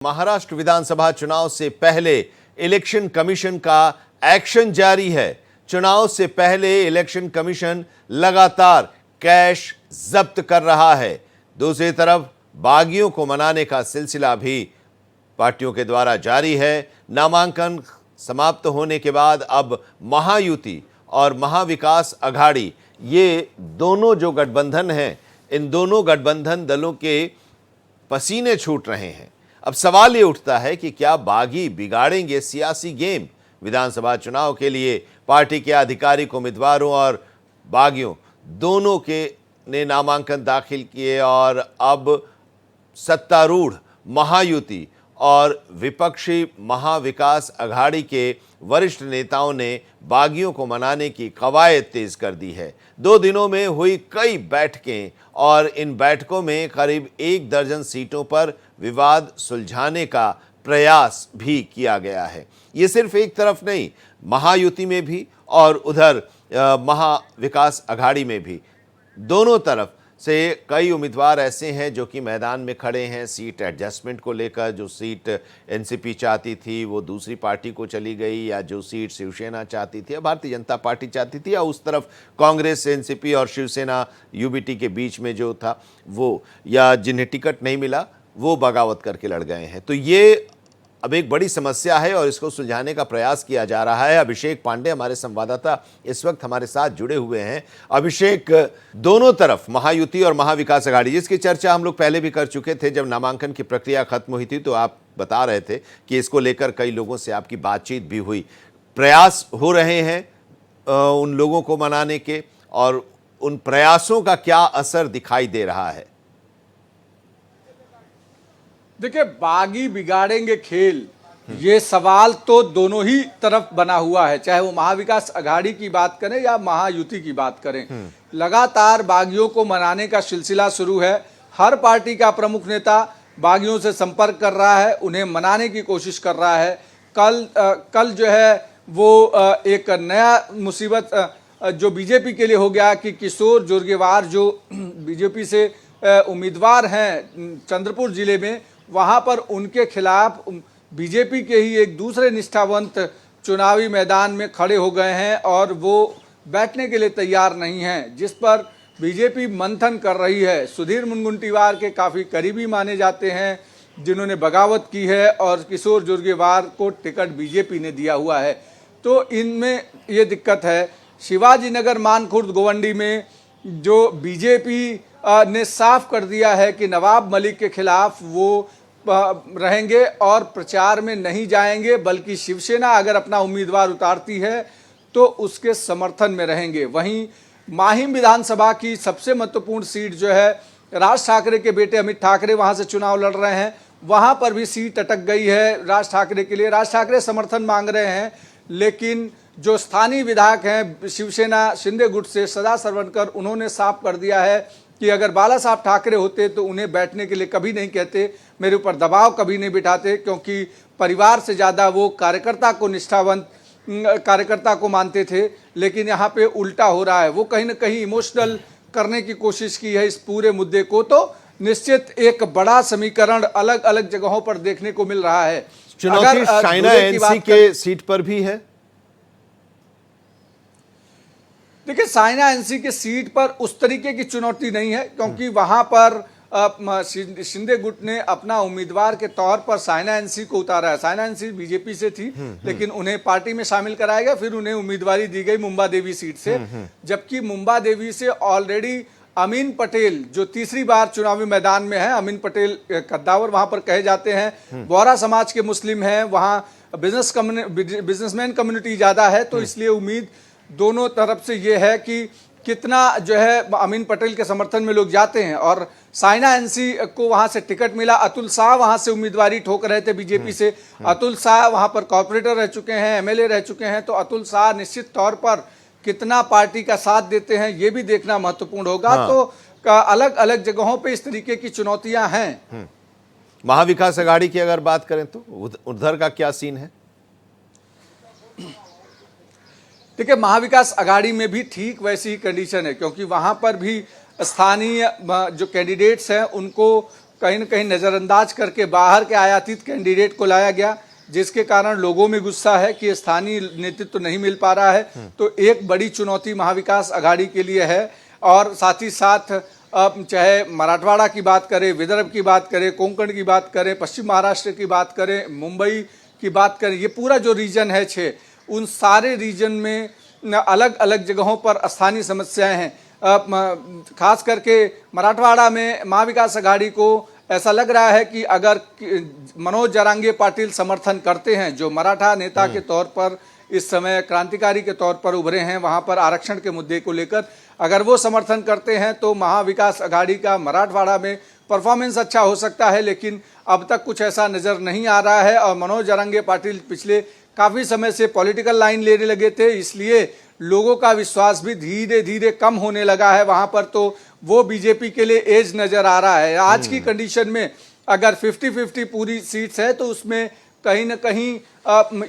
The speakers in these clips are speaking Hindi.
महाराष्ट्र विधानसभा चुनाव से पहले इलेक्शन कमीशन का एक्शन जारी है। चुनाव से पहले इलेक्शन कमीशन लगातार कैश जब्त कर रहा है। दूसरी तरफ बागियों को मनाने का सिलसिला भी पार्टियों के द्वारा जारी है। नामांकन समाप्त होने के बाद अब महायुति और महाविकास अघाड़ी, ये दोनों जो गठबंधन हैं, इन दोनों गठबंधन दलों के पसीने छूट रहे हैं। अब सवाल ये उठता है कि क्या बागी बिगाड़ेंगे सियासी गेम। विधानसभा चुनाव के लिए पार्टी के आधिकारिक उम्मीदवारों और बागियों दोनों के ने नामांकन दाखिल किए और अब सत्तारूढ़ महायुति और विपक्षी महाविकास अघाड़ी के वरिष्ठ नेताओं ने बागियों को मनाने की कवायद तेज कर दी है। 2 दिनों में हुई कई बैठकें और इन बैठकों में करीब 1 दर्जन सीटों पर विवाद सुलझाने का प्रयास भी किया गया है। ये सिर्फ एक तरफ नहीं, महायुति में भी और उधर महाविकास अघाड़ी में भी, दोनों तरफ से कई उम्मीदवार ऐसे हैं जो कि मैदान में खड़े हैं। सीट एडजस्टमेंट को लेकर जो सीट एनसीपी चाहती थी वो दूसरी पार्टी को चली गई, या जो सीट शिवसेना चाहती थी या भारतीय जनता पार्टी चाहती थी, या उस तरफ कांग्रेस, एनसीपी और शिवसेना यूबीटी के बीच में जो था वो, या जिन्हें टिकट नहीं मिला वो बगावत करके लड़ गए हैं। तो ये अब एक बड़ी समस्या है और इसको सुलझाने का प्रयास किया जा रहा है। अभिषेक पांडे हमारे संवाददाता इस वक्त हमारे साथ जुड़े हुए हैं। अभिषेक, दोनों तरफ महायुति और महाविकास अघाड़ी, जिसकी चर्चा हम लोग पहले भी कर चुके थे जब नामांकन की प्रक्रिया खत्म हुई थी, तो आप बता रहे थे कि इसको लेकर कई लोगों से आपकी बातचीत भी हुई। प्रयास हो रहे हैं उन लोगों को मनाने के, और उन प्रयासों का क्या असर दिखाई दे रहा है? देखिए, बागी बिगाड़ेंगे खेल, ये सवाल तो दोनों ही तरफ बना हुआ है, चाहे वो महाविकास अघाड़ी की बात करें या महायुति की बात करें। लगातार बागियों को मनाने का सिलसिला शुरू है। हर पार्टी का प्रमुख नेता बागियों से संपर्क कर रहा है, उन्हें मनाने की कोशिश कर रहा है। कल जो है वो एक नया मुसीबत जो बीजेपी के लिए हो गया कि किशोर जोरगेवार जो बीजेपी से उम्मीदवार हैं चंद्रपुर जिले में, वहां पर उनके खिलाफ बीजेपी के ही एक दूसरे निष्ठावंत चुनावी मैदान में खड़े हो गए हैं और वो बैठने के लिए तैयार नहीं हैं, जिस पर बीजेपी मंथन कर रही है। सुधीर मुनगंटीवार के काफ़ी करीबी माने जाते हैं, जिन्होंने बगावत की है, और किशोर जोरगेवार को टिकट बीजेपी ने दिया हुआ है। तो इनमें ये दिक्कत है। शिवाजी नगर, मानखुर्द, गोवंडी में जो बीजेपी ने साफ कर दिया है कि नवाब मलिक के खिलाफ वो रहेंगे और प्रचार में नहीं जाएंगे, बल्कि शिवसेना अगर अपना उम्मीदवार उतारती है तो उसके समर्थन में रहेंगे। वहीं माहिम विधानसभा की सबसे महत्वपूर्ण सीट जो है, राज ठाकरे के बेटे अमित ठाकरे वहां से चुनाव लड़ रहे हैं, वहां पर भी सीट अटक गई है राज ठाकरे के लिए। राज ठाकरे समर्थन मांग रहे हैं, लेकिन जो स्थानीय विधायक हैं शिवसेना शिंदे गुट से, सदा सरवणकर, उन्होंने साफ कर दिया है कि अगर बाला साहब ठाकरे होते तो उन्हें बैठने के लिए कभी नहीं कहते, मेरे ऊपर दबाव कभी नहीं बिठाते, क्योंकि परिवार से ज़्यादा वो कार्यकर्ता को निष्ठावंत कार्यकर्ता को मानते थे। लेकिन यहाँ पे उल्टा हो रहा है। वो कहीं ना कहीं इमोशनल करने की कोशिश की है इस पूरे मुद्दे को। तो निश्चित एक बड़ा समीकरण अलग अलग जगहों पर देखने को मिल रहा है। चुनौती साइना एनसी के सीट पर भी है। देखिए, साइना एनसी के सीट पर उस तरीके की चुनौती नहीं है, क्योंकि वहां पर शिंदे गुट ने अपना उम्मीदवार के तौर पर साइना एनसी को उतारा है। साइना एनसी बीजेपी से थी, लेकिन उन्हें पार्टी में शामिल कराया गया, फिर उन्हें उम्मीदवारी दी गई मुंबा देवी सीट से। जबकि मुंबा देवी से ऑलरेडी अमीन पटेल, जो तीसरी बार चुनावी मैदान में है, अमीन पटेल कद्दावर वहां पर कहे जाते हैं, बोहरा समाज के मुस्लिम हैं, वहां बिजनेसमैन कम्युनिटी ज्यादा है, तो इसलिए उम्मीद दोनों तरफ से ये है कि कितना जो है अमीन पटेल के समर्थन में लोग जाते हैं। और साइना एनसी को वहां से टिकट मिला। अतुल शाह वहां से उम्मीदवारी ठोक रहे थे बीजेपी से। अतुल शाह वहां पर कॉर्पोरेटर रह चुके हैं, एमएलए रह चुके हैं, तो अतुल शाह निश्चित तौर पर कितना पार्टी का साथ देते हैं ये भी देखना महत्वपूर्ण होगा। तो अलग अलग जगहों पे इस तरीके की चुनौतियां हैं। महाविकास अघाड़ी की अगर बात करें तो उधर का क्या सीन है? देखिए, महाविकास अघाड़ी में भी ठीक वैसी ही कंडीशन है, क्योंकि वहां पर भी स्थानीय जो कैंडिडेट्स हैं उनको कहीं न कहीं नज़रअंदाज करके बाहर के आयातित कैंडिडेट को लाया गया, जिसके कारण लोगों में गुस्सा है कि स्थानीय नेतृत्व तो नहीं मिल पा रहा है। तो एक बड़ी चुनौती महाविकास आघाड़ी के लिए है। और साथ ही साथ अब चाहे मराठवाड़ा की बात करें, विदर्भ की बात करें, कोंकण की बात करें, पश्चिम महाराष्ट्र की बात करें, मुंबई की बात करें, ये पूरा जो रीजन है 6, उन सारे रीजन में अलग अलग जगहों पर स्थानीय समस्याएं हैं। खास करके मराठवाड़ा में महाविकास आघाड़ी को ऐसा लग रहा है कि अगर मनोज जरांगे पाटिल समर्थन करते हैं, जो मराठा नेता के तौर पर इस समय क्रांतिकारी के तौर पर उभरे हैं, वहां पर आरक्षण के मुद्दे को लेकर अगर वो समर्थन करते हैं तो महाविकास आघाड़ी का मराठवाड़ा में परफॉर्मेंस अच्छा हो सकता है। लेकिन अब तक कुछ ऐसा नज़र नहीं आ रहा है और मनोज जरांगे पाटिल पिछले काफ़ी समय से पॉलिटिकल लाइन लेने लगे थे, इसलिए लोगों का विश्वास भी धीरे धीरे कम होने लगा है वहाँ पर। तो वो बीजेपी के लिए एज नज़र आ रहा है। आज की कंडीशन में अगर 50-50 पूरी सीट्स है तो उसमें कहीं न कहीं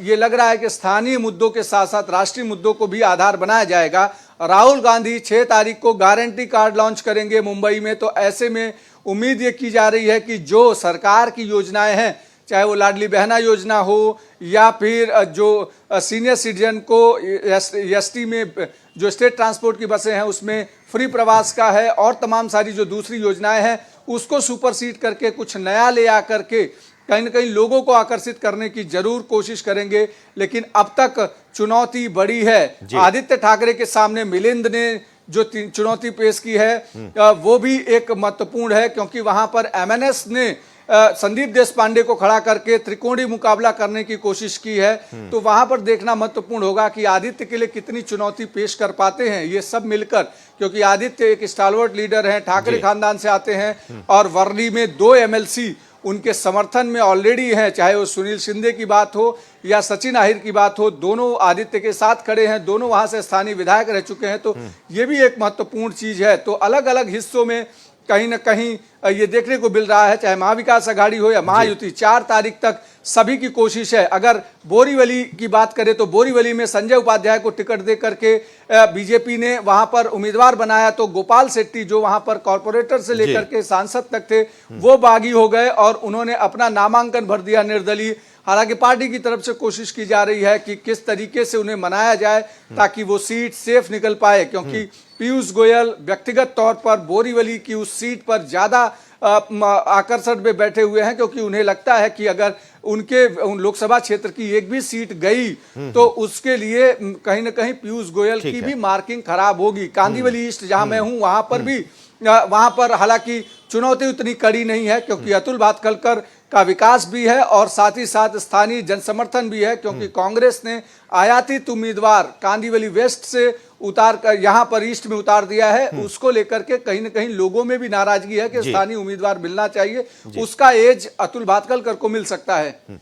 ये लग रहा है कि स्थानीय मुद्दों के साथ साथ राष्ट्रीय मुद्दों को भी आधार बनाया जाएगा। राहुल गांधी 6 तारीख को गारंटी कार्ड लॉन्च करेंगे मुंबई में, तो ऐसे में उम्मीद ये की जा रही है कि जो सरकार की योजनाएं हैं, चाहे वो लाडली बहना योजना हो या फिर जो सीनियर सिटीजन को एसटी में जो स्टेट ट्रांसपोर्ट की बसें हैं उसमें फ्री प्रवास का है, और तमाम सारी जो दूसरी योजनाएं हैं उसको सुपरसीड करके कुछ नया ले आकर के कहीं न कहीं लोगों को आकर्षित करने की जरूर कोशिश करेंगे। लेकिन अब तक चुनौती बड़ी है। आदित्य ठाकरे के सामने मिलिंद ने जो चुनौती पेश की है वो भी एक महत्वपूर्ण है, क्योंकि वहां पर एमएनएस ने संदीप देशपांडे को खड़ा करके त्रिकोणीय मुकाबला करने की कोशिश की है। तो वहां पर देखना महत्वपूर्ण होगा कि आदित्य के लिए कितनी चुनौती पेश कर पाते हैं ये सब मिलकर, क्योंकि आदित्य एक स्टालवर्ट लीडर हैं, ठाकरे खानदान से आते हैं और वर्ली में 2 एमएलसी उनके समर्थन में ऑलरेडी हैं, चाहे वो सुनील शिंदे की बात हो या सचिन आहिर की बात हो, दोनों आदित्य के साथ खड़े हैं, दोनों वहां से स्थानीय विधायक रह चुके हैं। तो ये भी एक महत्वपूर्ण चीज है। तो अलग अलग हिस्सों में कहीं न कहीं ये देखने को मिल रहा है, चाहे महाविकास आघाड़ी हो या महायुति, 4 तारीख तक सभी की कोशिश है। अगर बोरीवली की बात करें तो बोरीवली में संजय उपाध्याय को टिकट दे करके बीजेपी ने वहां पर उम्मीदवार बनाया, तो गोपाल शेट्टी जो वहां पर कॉर्पोरेटर से लेकर के सांसद तक थे वो बागी हो गए और उन्होंने अपना नामांकन भर दिया निर्दलीय। हालांकि पार्टी की तरफ से कोशिश की जा रही है कि किस तरीके से उन्हें मनाया जाए ताकि वो सीट सेफ निकल पाए, क्योंकि पीयूष गोयल व्यक्तिगत तौर पर बोरीवली की उस सीट पर ज्यादा आकर्षण में बैठे हुए हैं, क्योंकि उन्हें लगता है कि अगर उन लोकसभा क्षेत्र की एक भी सीट गई तो उसके लिए कहीं न कहीं पीयूष गोयल की भी मार्किंग खराब होगी। कांदिवली ईस्ट जहां मैं हूं वहां पर भी हालांकि चुनौती उतनी कड़ी नहीं है, क्योंकि अतुल भातखलकर का विकास भी है और साथ ही साथ स्थानीय जनसमर्थन भी है, क्योंकि कांग्रेस ने आयातित उम्मीदवार कांदिवली वेस्ट से उतार कर यहाँ पर ईस्ट में उतार दिया है। उसको लेकर के कहीं न कहीं लोगों में भी नाराजगी है कि स्थानीय उम्मीदवार मिलना चाहिए, उसका एज अतुल भातखलकर को मिल सकता है।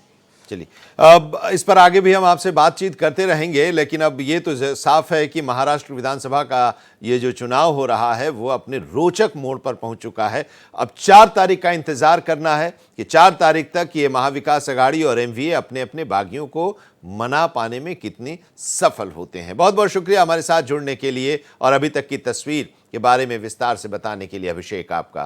चलिए, अब इस पर आगे भी हम आपसे बातचीत करते रहेंगे, लेकिन अब ये तो साफ है कि महाराष्ट्र विधानसभा का ये जो चुनाव हो रहा है वो अपने रोचक मोड़ पर पहुंच चुका है। अब 4 तारीख का इंतजार करना है कि 4 तारीख तक ये महाविकास आघाड़ी और एमवीए अपने अपने बागियों को मना पाने में कितनी सफल होते हैं। बहुत बहुत शुक्रिया हमारे साथ जुड़ने के लिए और अभी तक की तस्वीर के बारे में विस्तार से बताने के लिए अभिषेक आपका।